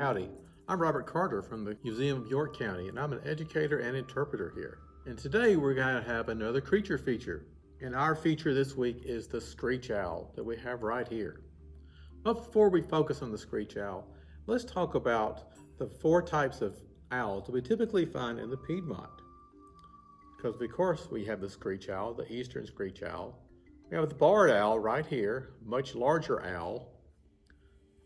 Howdy, I'm Robert Carter from the Museum of York County, and I'm an educator and interpreter here. And today we're going to have another creature feature. And our feature this week is the Screech Owl that we have right here. But before we focus on the Screech Owl, let's talk about the 4 types of owls that we typically find in the Piedmont. Because of course we have the Screech Owl, the eastern Screech Owl. We have the barred owl right here, much larger owl.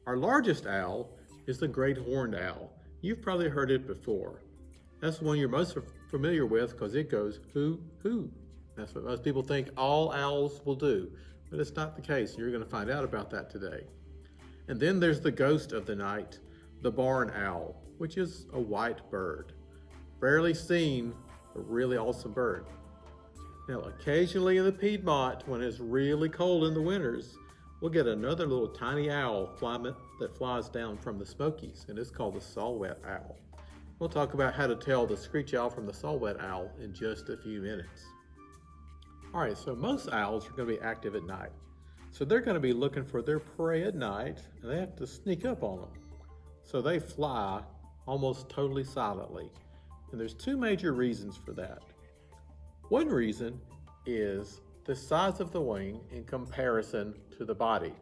Our largest owl is the great horned owl. You've probably heard it before. That's the one you're most familiar with because it goes hoo hoo. That's what most people think all owls will do, but it's not the case. You're going to find out about that today. And then there's the ghost of the night, the barn owl, which is a white bird. Rarely seen, but really awesome bird. Now, occasionally in the Piedmont, when it's really cold in the winters, we'll get another little tiny owl that flies down from the Smokies, and it's called the saw-whet owl. We'll talk about how to tell the Screech Owl from the saw-whet owl in just a few minutes. All right, so most owls are going to be active at night. So they're going to be looking for their prey at night, and they have to sneak up on them. So they fly almost totally silently. And there's 2 major reasons for that. One reason is the size of the wing in comparison to the body.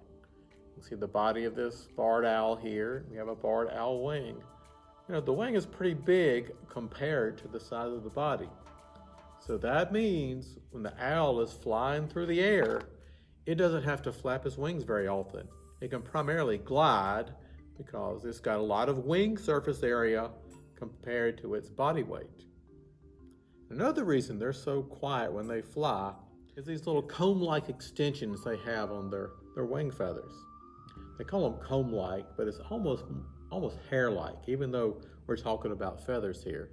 You see the body of this barred owl here. We have a barred owl wing. You know, the wing is pretty big compared to the size of the body. So that means when the owl is flying through the air, it doesn't have to flap its wings very often. It can primarily glide because it's got a lot of wing surface area compared to its body weight. Another reason they're so quiet when they fly is these little comb-like extensions they have on their wing feathers. They call them comb-like, but it's almost hair-like, even though we're talking about feathers here.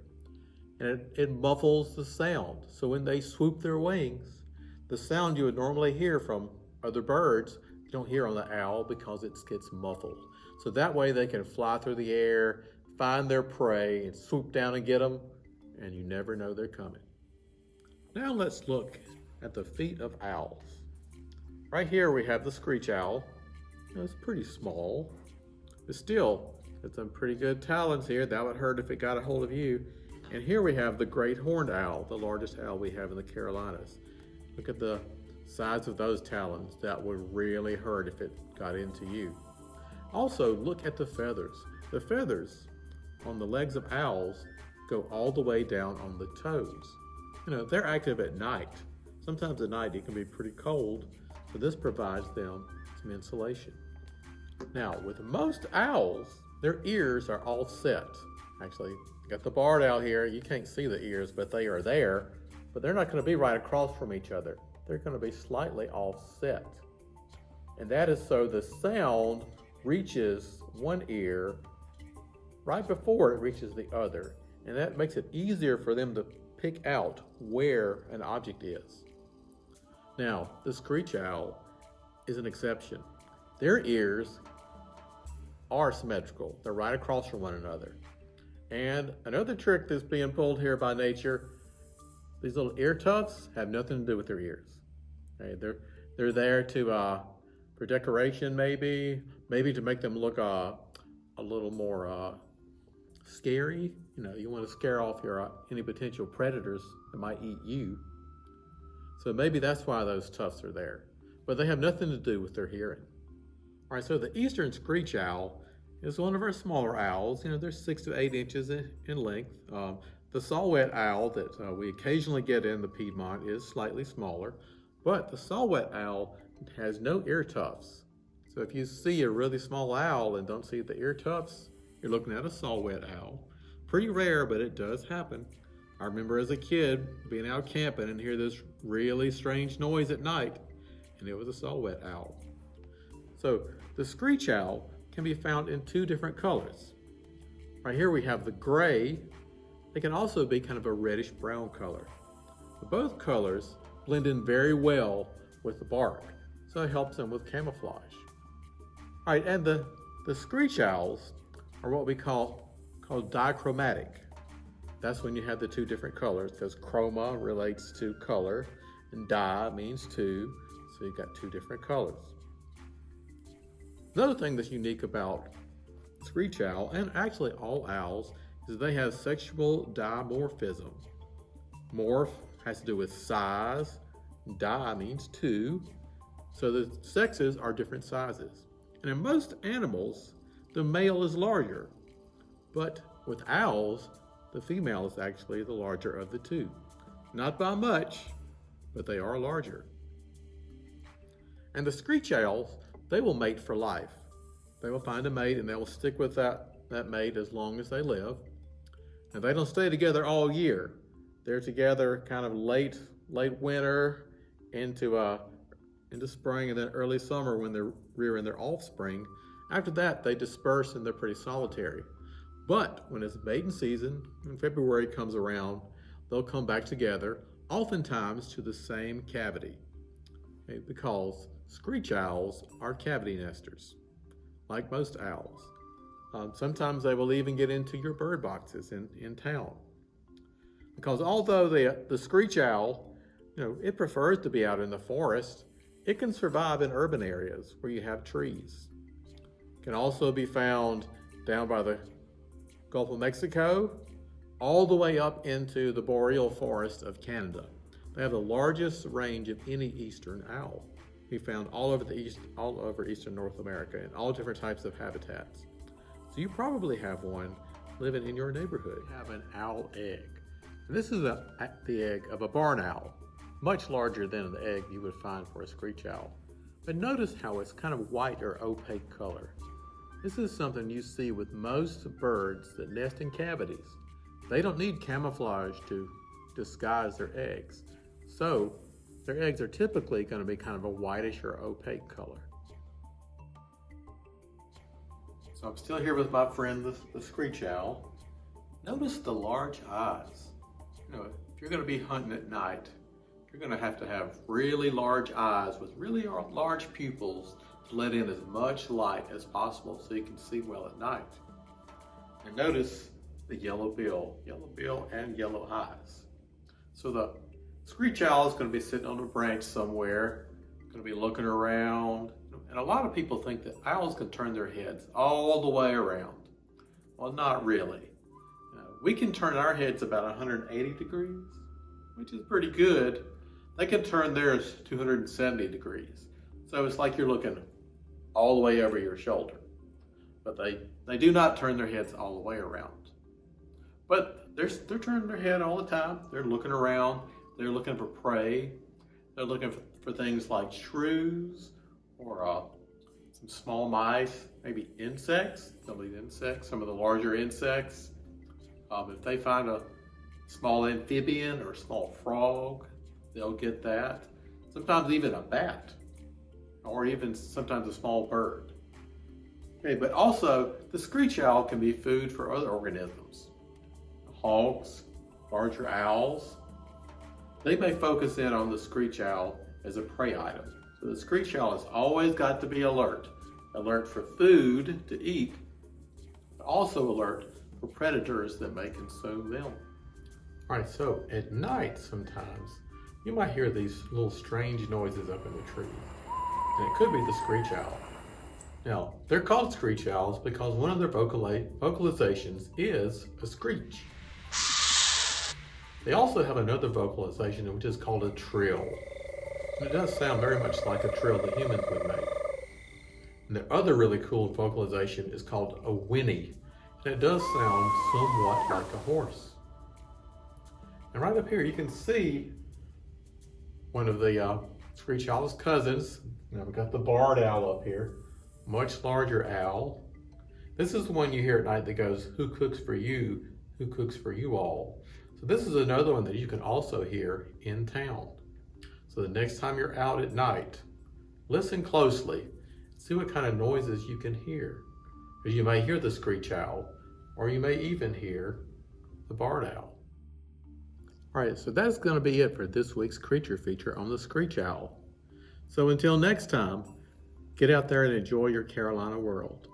And it muffles the sound. So when they swoop their wings, the sound you would normally hear from other birds, you don't hear on the owl because it gets muffled. So that way they can fly through the air, find their prey, and swoop down and get them, and you never know they're coming. Now let's look at the feet of owls. Right here we have the Screech Owl. It's pretty small, but still, it's some pretty good talons here. That would hurt if it got a hold of you. And here we have the great horned owl, the largest owl we have in the Carolinas. Look at the size of those talons. That would really hurt if it got into you. Also, look at the feathers. The feathers on the legs of owls go all the way down on the toes. You know, they're active at night. Sometimes at night it can be pretty cold, so this provides them some insulation. Now, with most owls, their ears are all set. Actually, you got the barred owl here. You can't see the ears, but they are there. But they're not going to be right across from each other. They're going to be slightly offset. And that is so the sound reaches one ear right before it reaches the other. And that makes it easier for them to pick out where an object is. Now, the Screech Owl is an exception. Their ears are symmetrical. They're right across from one another. And another trick that's being pulled here by nature, these little ear tufts have nothing to do with their ears. Okay, they're there to for decoration, maybe to make them look a little more scary. You know, you want to scare off your any potential predators that might eat you. So maybe that's why those tufts are there. But they have nothing to do with their hearing. All right, so the eastern Screech Owl is one of our smaller owls. You know, they're 6 to 8 inches in length. The saw-whet owl that we occasionally get in the Piedmont is slightly smaller, but the saw-whet owl has no ear tufts. So if you see a really small owl and don't see the ear tufts, you're looking at a saw-whet owl. Pretty rare, but it does happen. I remember as a kid being out camping and hear this really strange noise at night, and it was a saw-whet owl. So the Screech Owl can be found in 2 different colors. Right here we have the gray. They can also be kind of a reddish brown color. But both colors blend in very well with the bark, so it helps them with camouflage. All right, and the Screech Owls are what we call dichromatic. That's when you have the 2 different colors, because chroma relates to color and di means 2, so you've got 2 different colors. Another thing that's unique about screech owl, and actually all owls, is they have sexual dimorphism. Morph has to do with size. Di means two. So the sexes are different sizes. And in most animals, the male is larger. But with owls, the female is actually the larger of the two. Not by much, but they are larger. And the screech owls, they will mate for life. They will find a mate and they will stick with that mate as long as they live. And they don't stay together all year. They're together kind of late winter into spring and then early summer when they're rearing their offspring. After that, they disperse and they're pretty solitary. But when it's mating season, when February comes around, they'll come back together, oftentimes to the same cavity. Okay, because screech owls are cavity nesters, like most owls. Sometimes they will even get into your bird boxes in town. Because although the screech owl, it prefers to be out in the forest, it can survive in urban areas where you have trees. It can also be found down by the Gulf of Mexico, all the way up into the boreal forest of Canada. They have the largest range of any eastern owl. Be found all over eastern North America in all different types of habitats. So you probably have one living in your neighborhood. You have an owl egg. This is the egg of a barn owl, much larger than the egg you would find for a screech owl. But notice how it's kind of white or opaque color. This is something you see with most birds that nest in cavities. They don't need camouflage to disguise their eggs. So their eggs are typically going to be kind of a whitish or opaque color. So I'm still here with my friend, the screech owl. Notice the large eyes. If you're going to be hunting at night, you're going to have really large eyes with really large pupils to let in as much light as possible so you can see well at night. And notice the yellow bill and yellow eyes. So the screech owl is going to be sitting on a branch somewhere, going to be looking around. And a lot of people think that owls can turn their heads all the way around. Well, not really. We can turn our heads about 180 degrees, which is pretty good. They can turn theirs 270 degrees. So it's like you're looking all the way over your shoulder. But they do not turn their heads all the way around. But they're turning their head all the time. They're looking around. They're looking for prey. They're looking for things like shrews or some small mice, maybe insects. Some of these insects, some of the larger insects. If they find a small amphibian or a small frog, they'll get that. Sometimes even a bat, or even sometimes a small bird. Okay, but also the screech owl can be food for other organisms. Hawks, larger owls. They may focus in on the screech owl as a prey item. So the screech owl has always got to be alert. Alert for food to eat, but also alert for predators that may consume them. All right, so at night sometimes you might hear these little strange noises up in the tree, and it could be the screech owl. Now, they're called screech owls because one of their vocalizations is a screech. They also have another vocalization which is called a trill. And it does sound very much like a trill that humans would make. And the other really cool vocalization is called a whinny. And it does sound somewhat like a horse. And right up here you can see one of the screech owl's cousins. Now we've got the barred owl up here, much larger owl. This is the one you hear at night that goes, "Who cooks for you? Who cooks for you all?" So this is another one that you can also hear in town. So the next time you're out at night, listen closely, see what kind of noises you can hear. Because you may hear the screech owl, or you may even hear the barred owl. All right, so that's going to be it for this week's creature feature on the screech owl. So until next time, get out there and enjoy your Carolina world.